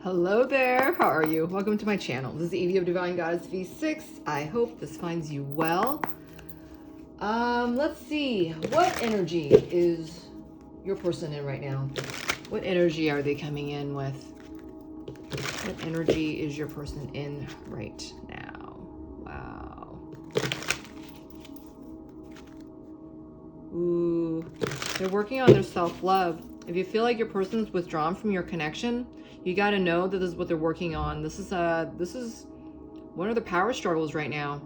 Hello there, how are you? Welcome to my channel. This is Evie of Divine Goddess V6. I hope this finds you well. Let's see, what energy is your person in right now? What energy are they coming in with? What energy is your person in right now? Wow. Ooh, they're working on their self-love. If you feel like your person's withdrawn from your connection, you got to know that this is what they're working on. This is one of the power struggles right now.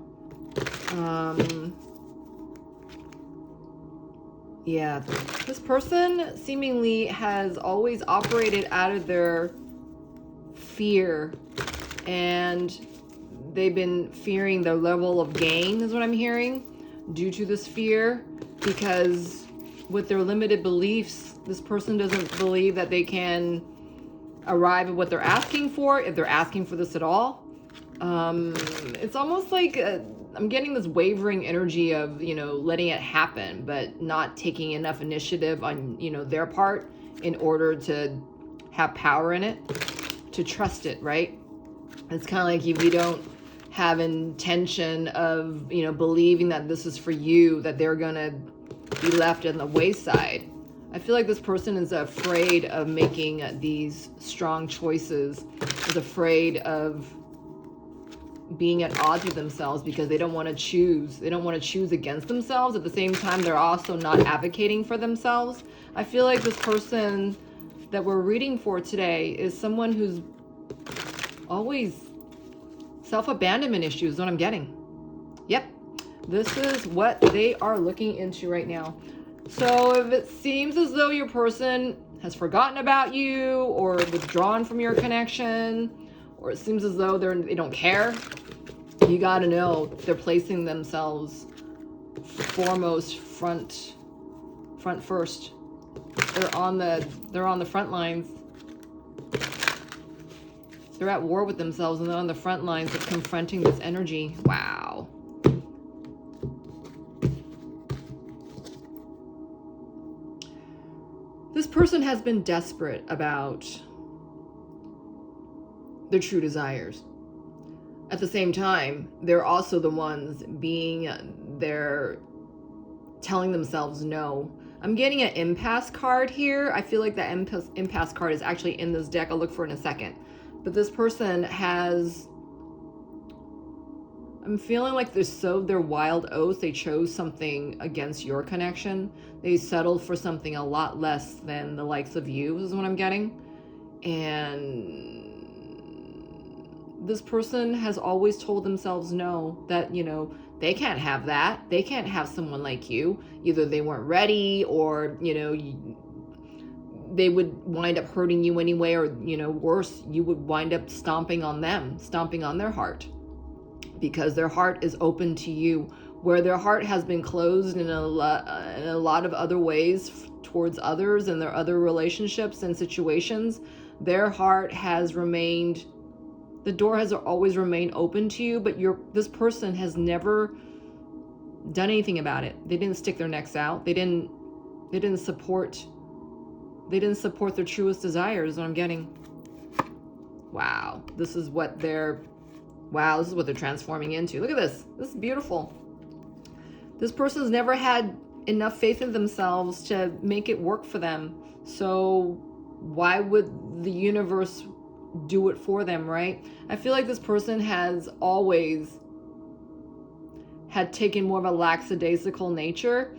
Yeah, this person seemingly has always operated out of their fear, and they've been fearing the level of gain, is what I'm hearing, due to this fear, because with their limited beliefs, this person doesn't believe that they can arrive at what they're asking for, if they're asking for this at all. It's almost like I'm getting this wavering energy of, letting it happen, but not taking enough initiative on, their part in order to have power in it, to trust it, right? It's kind of like if you don't have intention of, believing that this is for you, that they're gonna be left in the wayside. I feel like this person is afraid of making these strong choices, is afraid of being at odds with themselves because they don't want to choose. They don't want to choose against themselves. At the same time, they're also not advocating for themselves. I feel like this person that we're reading for today is someone who's always self-abandonment issues, is what I'm getting. Yep, this is what they are looking into right now. So if it seems as though your person has forgotten about you or withdrawn from your connection, or it seems as though they don't care, you got to know they're placing themselves foremost, front first. They're on the front lines. They're at war with themselves, and they're on the front lines of confronting this energy. Wow. This person has been desperate about their true desires. At the same time, they're also the ones they're telling themselves no. I'm getting an impasse card here. I feel like that impasse card is actually in this deck. I'll look for it in a second. But this person I'm feeling like they sowed their wild oats. They chose something against your connection. They settled for something a lot less than the likes of you, is what I'm getting. And this person has always told themselves no, that, they can't have that. They can't have someone like you. Either they weren't ready, or, they would wind up hurting you anyway, or, worse, you would wind up stomping on them, stomping on their heart, because their heart is open to you, where their heart has been closed in a lot of other ways towards others and their other relationships and situations. Their heart has remained, the door has always remained open to you, but this person has never done anything about it. They didn't stick their necks out. They didn't support their truest desires, is what I'm getting. Wow, this is what they're transforming into. Look at this. This is beautiful. This person's never had enough faith in themselves to make it work for them. So why would the universe do it for them, right? I feel like this person has always had taken more of a lackadaisical nature,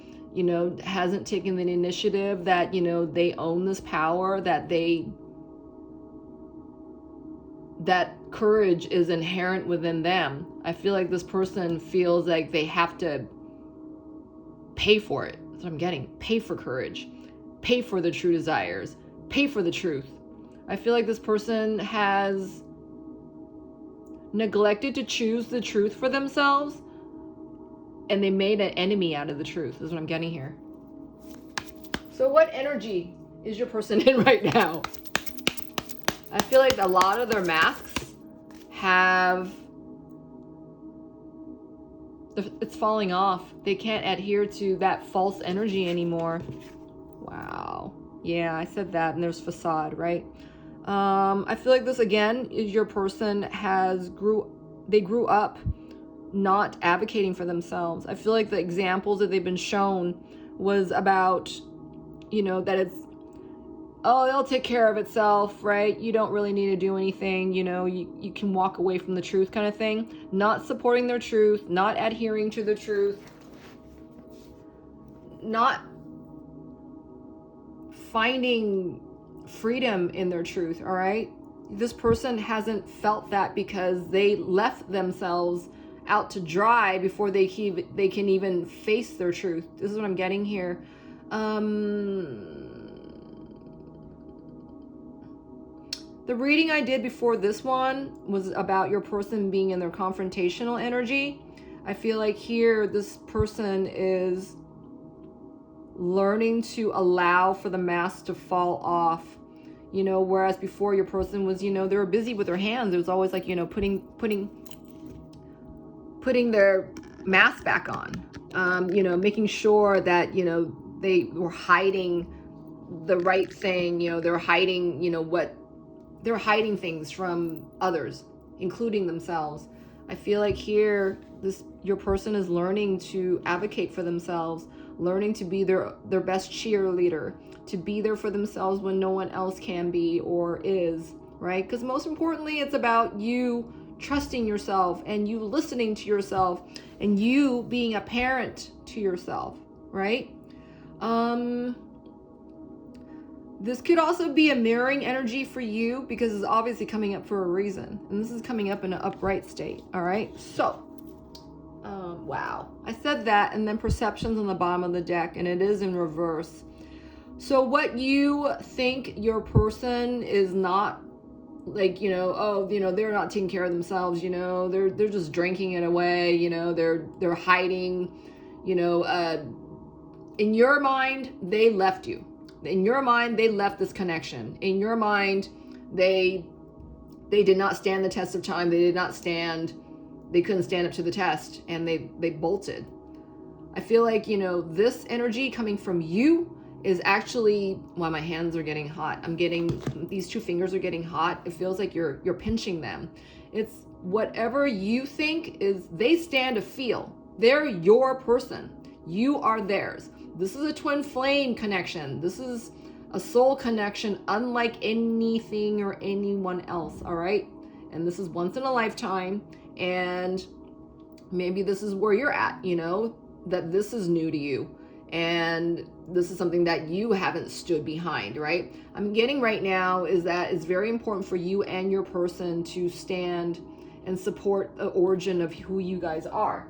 hasn't taken the initiative that, they own this power, that courage is inherent within them. I feel like this person feels like they have to pay for it. That's what I'm getting. Pay for courage. Pay for the true desires. Pay for the truth. I feel like this person has neglected to choose the truth for themselves, and they made an enemy out of the truth, is what I'm getting here. So what energy is your person in right now? I feel like a lot of their masks it's falling off. They can't adhere to that false energy anymore. Wow. Yeah, I said that, and there's facade, right? I feel like this again is your person they grew up not advocating for themselves. I feel like the examples that they've been shown was about, that it's, oh, it'll take care of itself, right? You don't really need to do anything, you can walk away from the truth kind of thing. Not supporting their truth, not adhering to the truth, not finding freedom in their truth, all right? This person hasn't felt that because they left themselves out to dry before they can even face their truth. This is what I'm getting here. The reading I did before this one was about your person being in their confrontational energy. I feel like here this person is learning to allow for the mask to fall off, whereas before your person was, they were busy with their hands. It was always like, putting their mask back on, making sure that, they were hiding the right thing, they're hiding, they're hiding things from others, including themselves. I feel like here, your person is learning to advocate for themselves, learning to be their best cheerleader, to be there for themselves when no one else can be or is, right? Because most importantly, it's about you trusting yourself and you listening to yourself and you being a parent to yourself, right? This could also be a mirroring energy for you because it's obviously coming up for a reason. And this is coming up in an upright state, all right? So, wow. I said that, and then perceptions on the bottom of the deck, and it is in reverse. So what you think your person is not, like, they're not taking care of themselves, they're just drinking it away, they're hiding, in your mind, they left you. In your mind, they left this connection. In your mind, they did not stand the test of time. They couldn't stand up to the test, and they bolted. I feel like, this energy coming from you is actually, wow, my hands are getting hot. These two fingers are getting hot. It feels like you're pinching them. It's whatever you think is, they stand to feel. They're your person. You are theirs. This is a twin flame connection. This is a soul connection unlike anything or anyone else, all right? And this is once in a lifetime, and maybe this is where you're at, that this is new to you, and this is something that you haven't stood behind, right? I'm getting right now is that it's very important for you and your person to stand and support the origin of who you guys are.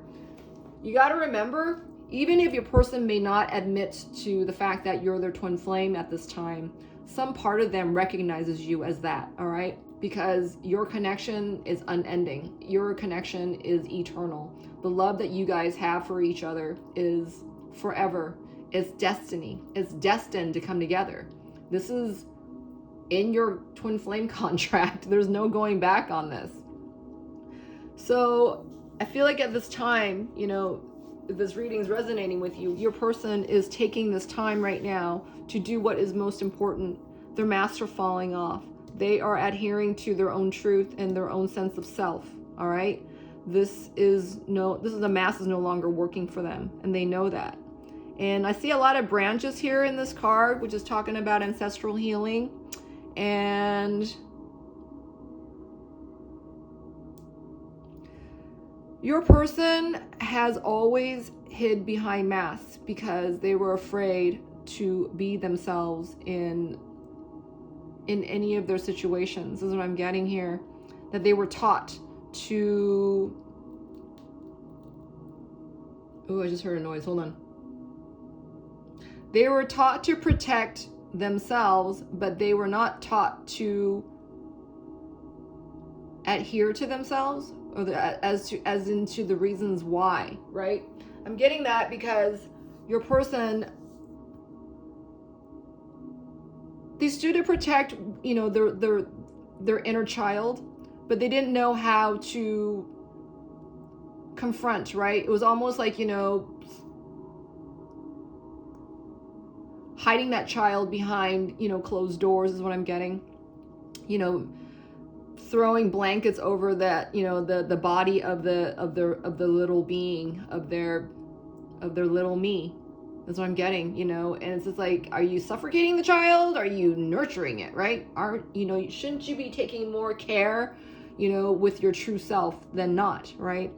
You got to remember, even if your person may not admit to the fact that you're their twin flame at this time, some part of them recognizes you as that, all right? Because your connection is unending. Your connection is eternal. The love that you guys have for each other is forever. It's destiny. It's destined to come together. This is in your twin flame contract. There's no going back on this. So I feel like at this time, if this reading is resonating with you, your person is taking this time right now to do what is most important. Their masks are falling off. They are adhering to their own truth and their own sense of self, all right? The mask is no longer working for them, and they know that. And I see a lot of branches here in this card, which is talking about ancestral healing. And your person has always hid behind masks because they were afraid to be themselves in any of their situations. This is what I'm getting here. That they were taught to... Oh, I just heard a noise. Hold on. They were taught to protect themselves, but they were not taught to adhere to themselves, or as into the reasons why, right? I'm getting that because your person, they stood to protect, their inner child, but they didn't know how to confront, right? It was almost like, hiding that child behind, closed doors is what I'm getting. you know, throwing blankets over that, you know, the body of the little being, of their little me. That's what I'm getting, you know. And it's just like, are you suffocating the child? Are you nurturing it, right? Shouldn't you be taking more care, you know, with your true self than not, right?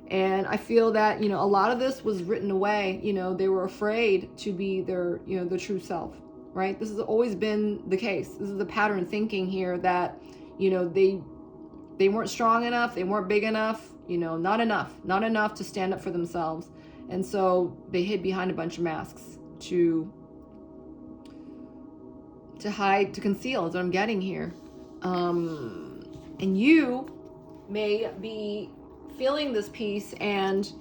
And I feel that, you know, a lot of this was written away. You know, they were afraid to be their, you know, the true self, right? This has always been the case. This is the pattern thinking here that, you know, they weren't strong enough, they weren't big enough, you know, not enough to stand up for themselves. And so they hid behind a bunch of masks to hide, to conceal, is what I'm getting here. And you may be feeling this piece, and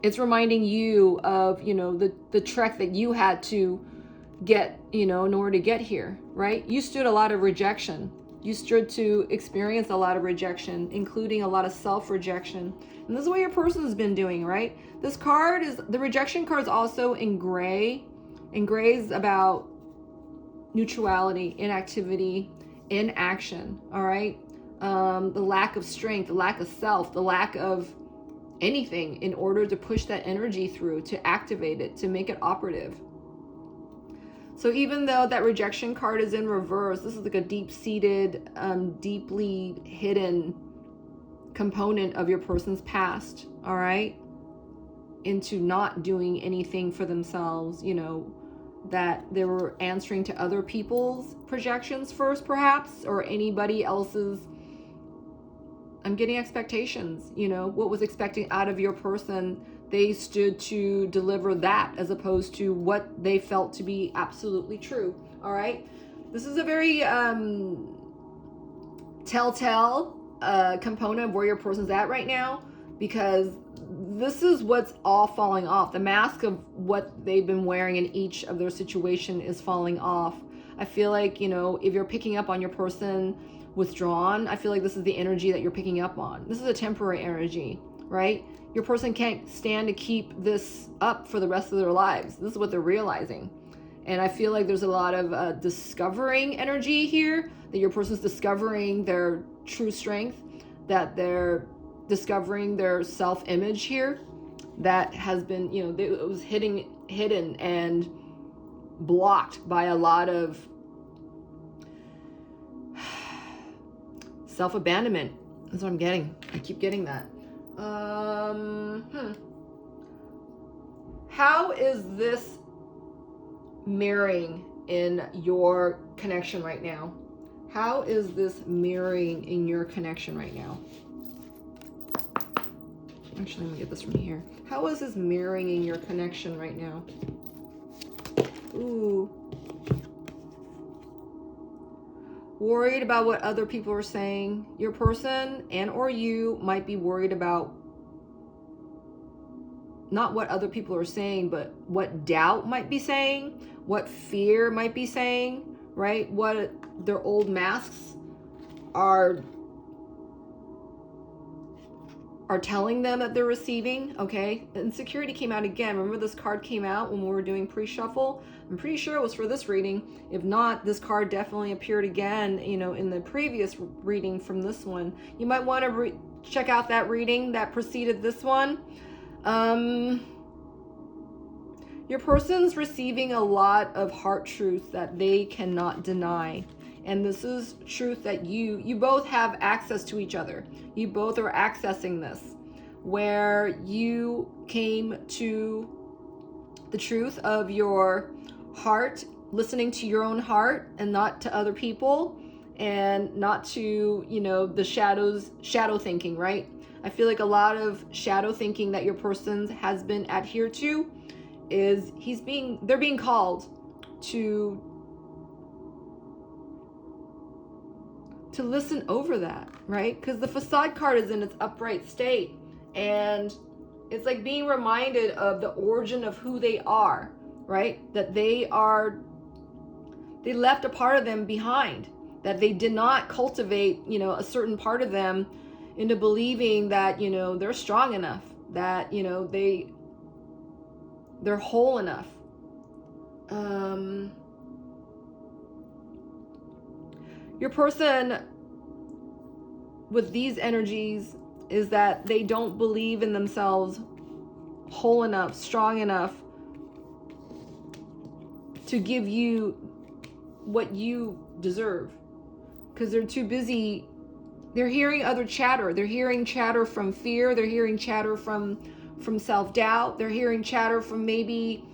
it's reminding you of, you know, the trek that you had to get, you know, in order to get here, right? You stood a lot of rejection. You stood to experience a lot of rejection, including a lot of self-rejection. And this is what your person's been doing, right? This card is, the rejection card is also in gray. And gray is about neutrality, inactivity, inaction, all right? The lack of strength, the lack of self, the lack of anything in order to push that energy through, to activate it, to make it operative. So even though that rejection card is in reverse, this is like a deep-seated, deeply hidden component of your person's past, all right? Into not doing anything for themselves, you know, that they were answering to other people's projections first, perhaps, or anybody else's. I'm getting expectations, you know, what was expecting out of your person. They stood to deliver that as opposed to what they felt to be absolutely true. All right. This is a very telltale component of where your person's at right now, because this is what's all falling off. The mask of what they've been wearing in each of their situation is falling off. I feel like, you know, if you're picking up on your person withdrawn, I feel like this is the energy that you're picking up on. This is a temporary energy, right? Your person can't stand to keep this up for the rest of their lives. This is what they're realizing. And I feel like there's a lot of discovering energy here, that your person's discovering their true strength, that they're discovering their self-image here that has been, you know, it was hidden and blocked by a lot of self-abandonment. That's what I'm getting. I keep getting that. How is this mirroring in your connection right now? How is this mirroring in your connection right now? Actually, let me get this from here. How is this mirroring in your connection right now? Ooh. Worried about what other people are saying. Your person and or you might be worried about not what other people are saying, but what doubt might be saying, what fear might be saying, right? What their old masks are telling them that they're receiving, okay? Insecurity came out again. Remember this card came out when we were doing pre-shuffle? I'm pretty sure it was for this reading. If not, this card definitely appeared again, you know, in the previous reading from this one. You might want to check out that reading that preceded this one. Your person's receiving a lot of heart truth that they cannot deny. And this is truth that you both have access to each other. You both are accessing this, where you came to the truth of your heart, listening to your own heart and not to other people, and not to, you know, the shadow thinking, right? I feel like a lot of shadow thinking that your person has been adhered to is they're being called to listen over that, right? Because the facade card is in its upright state, and it's like being reminded of the origin of who they are, right? That they left a part of them behind, that they did not cultivate, you know, a certain part of them into believing that, you know, they're strong enough, that, you know, they're whole enough. Your person with these energies is that they don't believe in themselves whole enough, strong enough to give you what you deserve, because they're too busy. They're hearing other chatter. They're hearing chatter from fear. They're hearing chatter from self-doubt. They're hearing chatter from maybe,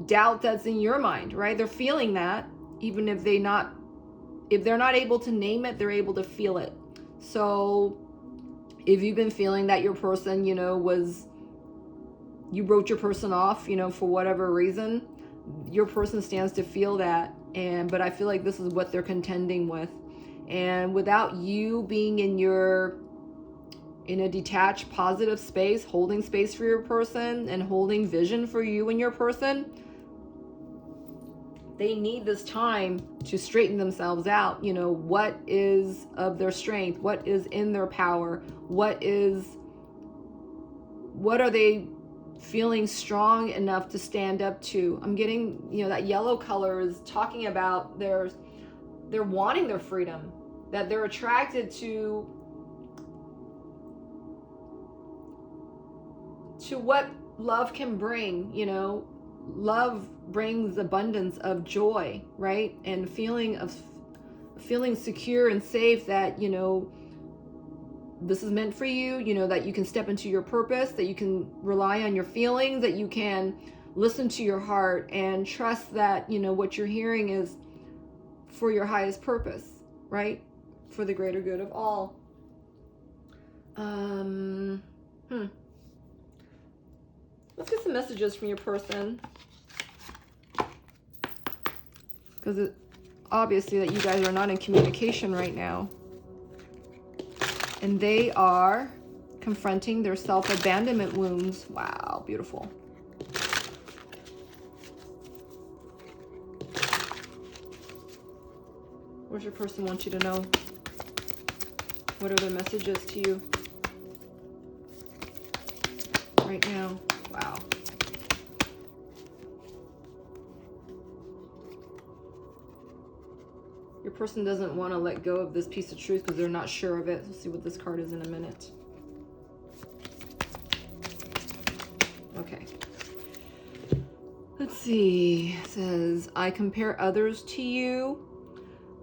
doubt that's in your mind, right? They're feeling that, even if they're not able to name it, they're able to feel it. So if you've been feeling that your person, you wrote your person off, for whatever reason, your person stands to feel that. But I feel like this is what they're contending with. And without you being in a detached, positive space, holding space for your person and holding vision for you and your person, they need this time to straighten themselves out. What is of their strength? What is in their power? What are they feeling strong enough to stand up to? I'm getting, that yellow color is talking about they're wanting their freedom, that they're attracted to what love can bring. Love brings abundance of joy, right? And feeling secure and safe that, this is meant for you, that you can step into your purpose, that you can rely on your feelings, that you can listen to your heart and trust that, what you're hearing is for your highest purpose, right? For the greater good of all. Let's get some messages from your person, because it's obviously that you guys are not in communication right now. And they are confronting their self-abandonment wounds. Wow, beautiful. What does your person want you to know? What are their messages to you right now? Wow. Your person doesn't want to let go of this piece of truth because they're not sure of it. We'll see what this card is in a minute. Okay. Let's see. It says, I compare others to you.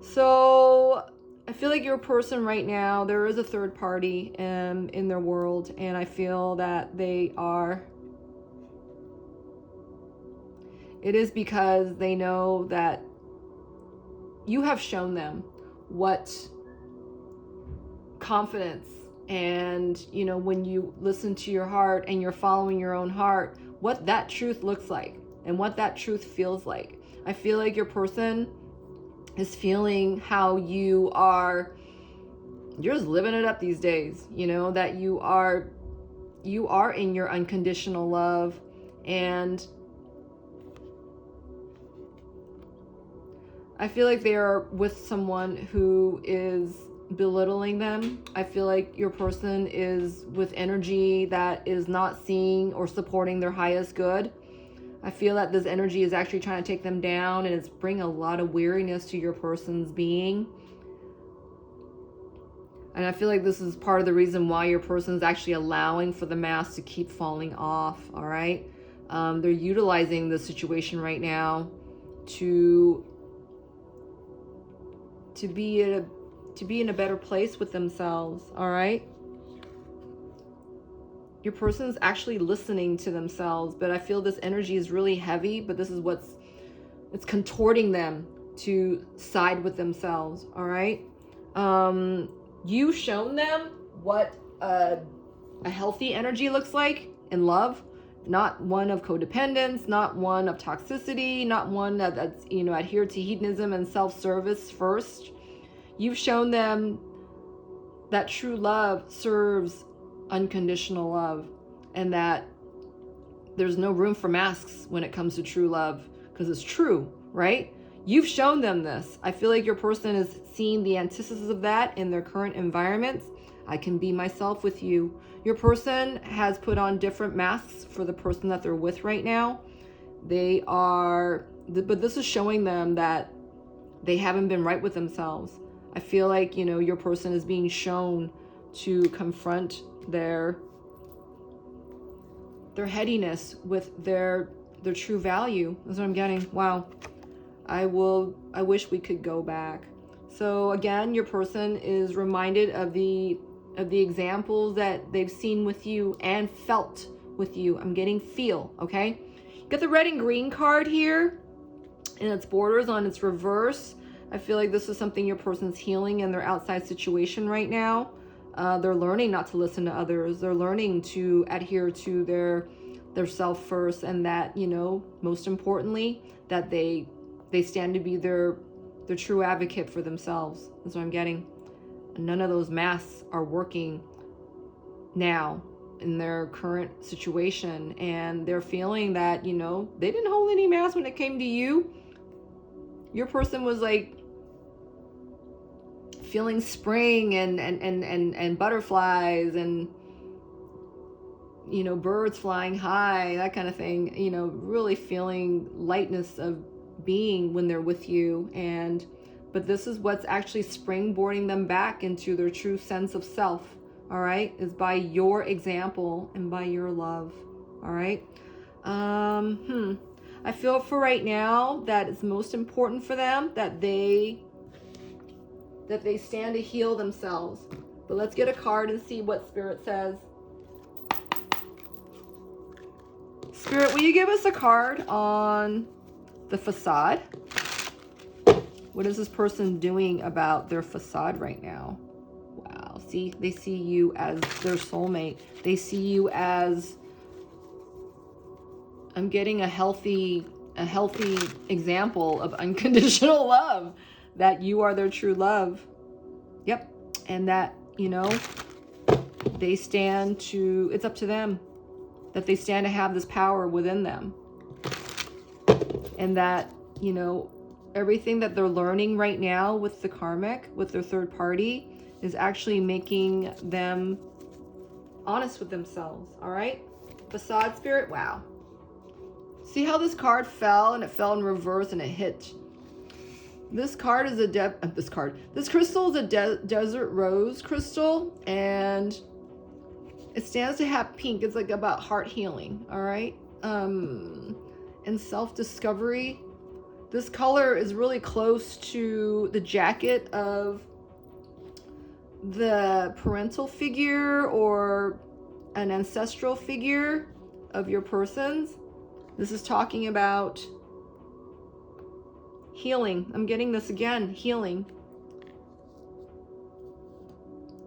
So I feel like your person right now, there is a third party in their world, and I feel that it is because they know that you have shown them what confidence and, when you listen to your heart and you're following your own heart, what that truth looks like and what that truth feels like. I feel like your person is feeling how you're just living it up these days, that you are in your unconditional love. And I feel like they are with someone who is belittling them. I feel like your person is with energy that is not seeing or supporting their highest good. I feel that this energy is actually trying to take them down, and it's bringing a lot of weariness to your person's being. And I feel like this is part of the reason why your person is actually allowing for the mask to keep falling off, all right? They're utilizing the situation right now to be in a better place with themselves, all right? Your person's actually listening to themselves, but I feel this energy is really heavy, but this is it's contorting them to side with themselves, all right? You've shown them what a healthy energy looks like in love, not one of codependence, not one of toxicity, not one that's adhered to hedonism and self-service first. You've shown them that true love serves unconditional love, and that there's no room for masks when it comes to true love, because it's true, right? You've shown them this. I feel like your person is seeing the antithesis of that in their current environments. I can be myself with you. Your person has put on different masks for the person that they're with right now. But this is showing them that they haven't been right with themselves. I feel like, you know, your person is being shown to confront their headiness with their true value. That's what I'm getting. Wow. I wish we could go back. So again, your person is reminded of the examples that they've seen with you and felt with you. I'm getting feel, okay? You got the red and green card here, and its borders on its reverse. I feel like this is something your person's healing in their outside situation right now. They're learning not to listen to others. They're learning to adhere to their self first, and that, you know, most importantly, that they stand to be their true advocate for themselves. That's what I'm getting. And none of those masks are working now in their current situation, and they're feeling that, you know, they didn't hold any masks when it came to you. Your person was like feeling spring and butterflies and, you know, birds flying high, that kind of thing, you know, really feeling lightness of being when they're with you. But this is what's actually springboarding them back into their true sense of self, all right, is by your example and by your love, all right. I feel for right now that it's most important for them that they stand to heal themselves. But let's get a card and see what Spirit says. Spirit, will you give us a card on the facade? What is this person doing about their facade right now? Wow, see, they see you as their soulmate. They see you as, I'm getting a healthy example of unconditional love, that you are their true love. Yep. And that, you know, they stand to, it's up to them, that they stand to have this power within them. And that, you know, everything that they're learning right now with the karmic, with their third party, is actually making them honest with themselves. All right. Facade, Spirit. Wow. See how this card fell, and it fell in reverse and it hit. This card is this crystal is a desert rose crystal, and it stands to have pink. It's like about heart healing. All right. And self-discovery. This color is really close to the jacket of the parental figure or an ancestral figure of your person's. This is talking about healing. I'm getting this again, healing.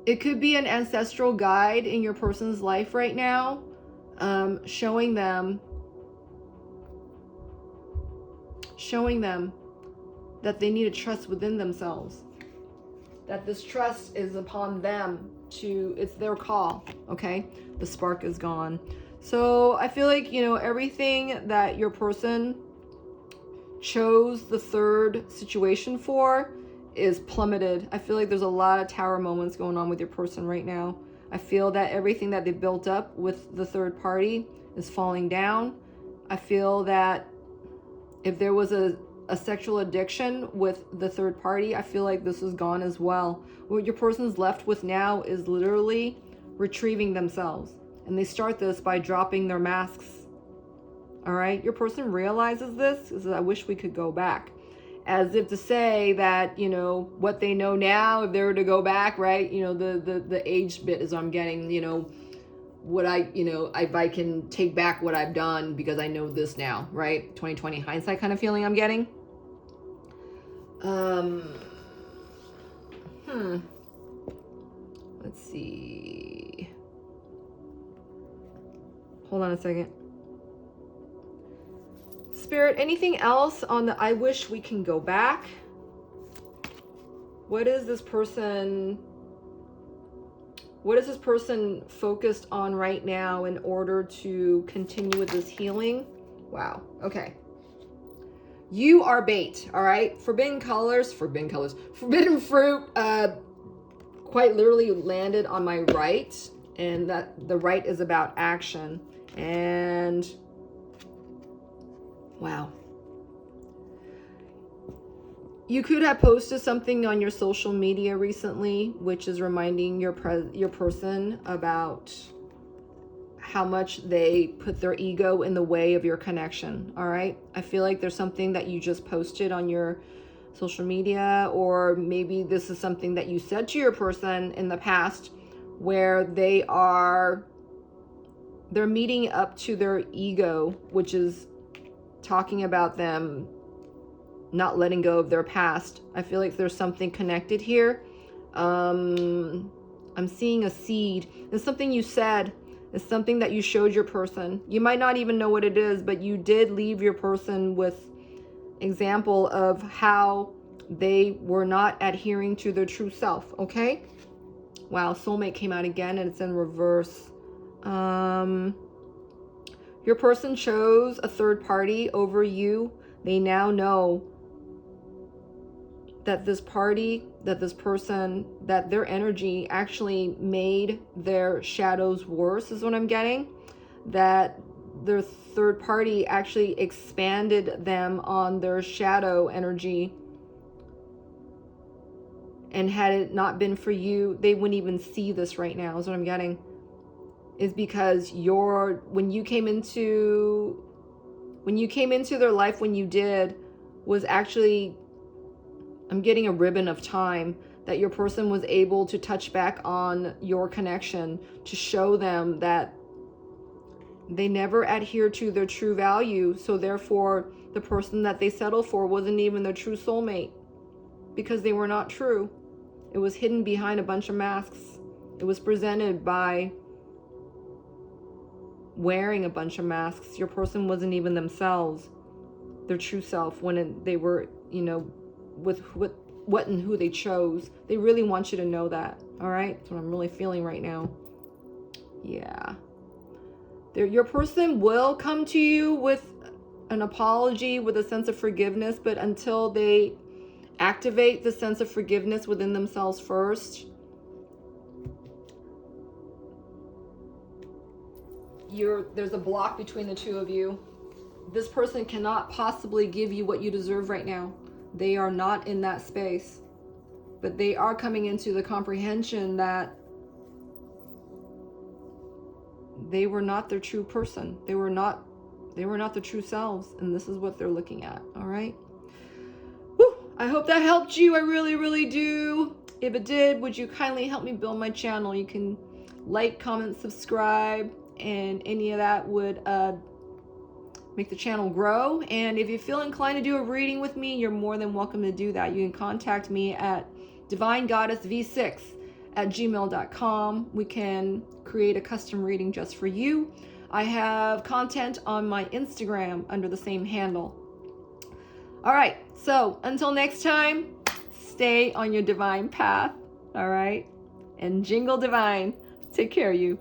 It could be an ancestral guide in your person's life right now, showing them that they need to trust within themselves, that this trust is upon them to, it's their call. Okay, the spark is gone. So I feel like, you know, everything that your person chose the third situation for is plummeted. I feel like there's a lot of tower moments going on with your person right now. I feel that everything that they built up with the third party is falling down. I feel that if there was a sexual addiction with the third party, I feel like this is gone as well. What your person's left with now is literally retrieving themselves. And they start this by dropping their masks. All right. Your person realizes this. Is, I wish we could go back. As if to say that, you know, what they know now, if they were to go back, right? You know, the age bit is I'm getting, you know, what if I can take back what I've done because I know this now, right? 2020 hindsight kind of feeling I'm getting. Let's see. Hold on a second. Spirit, anything else on the I wish we can go back? What is this person focused on right now in order to continue with this healing? Wow. Okay. You are bait, all right? Forbidden fruit quite literally landed on my right, and that the right is about action. And wow. You could have posted something on your social media recently, which is reminding your person about how much they put their ego in the way of your connection. All right. I feel like there's something that you just posted on your social media, or maybe this is something that you said to your person in the past where they're meeting up to their ego, which is talking about them not letting go of their past. I feel like there's something connected here. I'm seeing a seed. It's something you said. It's something that you showed your person. You might not even know what it is, but you did leave your person with example of how they were not adhering to their true self. Okay. Wow. Soulmate came out again and it's in reverse. Your person chose a third party over you. They now know that this person, that their energy actually made their shadows worse, is what I'm getting. That their third party actually expanded them on their shadow energy. And had it not been for you, they wouldn't even see this right now, is what I'm getting. Is because when you came into their life, when you did, was actually, I'm getting a ribbon of time that your person was able to touch back on your connection to show them that they never adhere to their true value. So therefore, the person that they settled for wasn't even their true soulmate, because they were not true. It was hidden behind a bunch of masks. It was presented by wearing a bunch of masks. Your person wasn't even themselves, their true self, when they were, with what and who they chose. They really want you to know that. All right. That's what I'm really feeling right now. Yeah. Your person will come to you with an apology, with a sense of forgiveness, but until they activate the sense of forgiveness within themselves first, there's a block between the two of you. This person cannot possibly give you what you deserve right now. They are not in that space, but they are coming into the comprehension that they were not their true person. They were not the true selves, and this is what they're looking at. All right. Whew. I hope that helped you. I really, really do. If it did, would you kindly help me build my channel? You can like, comment, subscribe, and any of that would make the channel grow. And if you feel inclined to do a reading with me, you're more than welcome to do that. You can contact me at divinegoddessv6@gmail.com. We can create a custom reading just for you. I have content on my Instagram under the same handle. All right, so until next time, stay on your divine path. All right, and jingle divine. Take care of you.